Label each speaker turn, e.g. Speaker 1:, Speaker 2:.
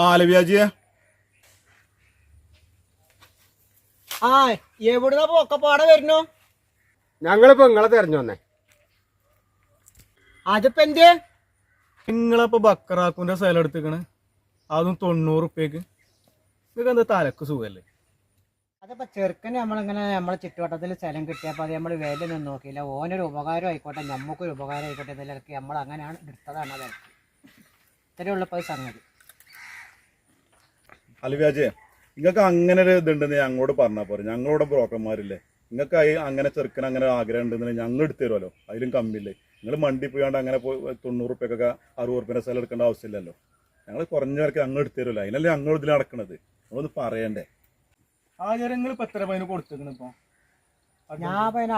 Speaker 1: അലവിയാജിയെ
Speaker 2: ആ എവിടുന്ന പൊക്കപ്പാടെ വരുന്നു?
Speaker 3: ഞങ്ങളിപ്പോ നിങ്ങളെ തെരഞ്ഞു വന്നേ.
Speaker 2: അതിപ്പോ എന്തേ?
Speaker 1: നിങ്ങളപ്പോ ബക്കറാക്കുന്റെ സ്ഥലം എടുത്തിക്കണ്, അതും 90 റുപ്യക്ക്. നിങ്ങൾക്ക് എന്താ തലക്ക് സുഖല്ലേ?
Speaker 2: അതിപ്പോ ചെറുക്കന് നമ്മളിങ്ങനെ നമ്മളെ ചുറ്റുവട്ടത്തിൽ സ്ഥലം കിട്ടിയപ്പോൾ അത് നമ്മൾ വിലയൊന്നും നോക്കിയില്ല. ഓനൊരു ഉപകാരം ആയിക്കോട്ടെ, നമുക്കൊരു ഉപകാരം ആയിക്കോട്ടെ എന്നതിലൊക്കെ നമ്മൾ അങ്ങനെയാണ് എടുത്തതാണ്. അത് ഇത്രയേ ഉള്ളപ്പോൾ സംഗതി.
Speaker 1: അലവിയാജിയെ, നിങ്ങൾക്ക് അങ്ങനെ ഒരു ഇതുണ്ടെന്ന് ഞങ്ങളോട് പറഞ്ഞാൽ പോരെ. ഞങ്ങളോട് ബ്രോക്കർമാരില്ലേ, നിങ്ങൾക്ക് അങ്ങനെ ചെറുക്കൻ അങ്ങനെ ആഗ്രഹം ഉണ്ടെന്നുണ്ടെങ്കിൽ ഞങ്ങൾ എടുത്തു തരുമല്ലോ, അതിലും കമ്മില്ലേ. നിങ്ങൾ മണ്ടി പോയാണ്ട് അങ്ങനെ പോയി 90 റുപ്യക്കൊക്കെ 60 റുപ്യൻ്റെ സ്ഥലം എടുക്കേണ്ട ആവശ്യമില്ലല്ലോ. ഞങ്ങൾ കുറഞ്ഞ പേർക്ക് ഞങ്ങൾ എടുത്തു തരുമല്ലോ. അതിനല്ലേ ഞങ്ങൾ ഇതിൽ നടക്കണത്. നമ്മളൊന്ന് പറയണ്ടേ? ആ ജനങ്ങൾ ഇപ്പം എത്ര പൈന് കൊടുത്തിരിക്കണം? ഇപ്പോൾ
Speaker 2: ഞാൻ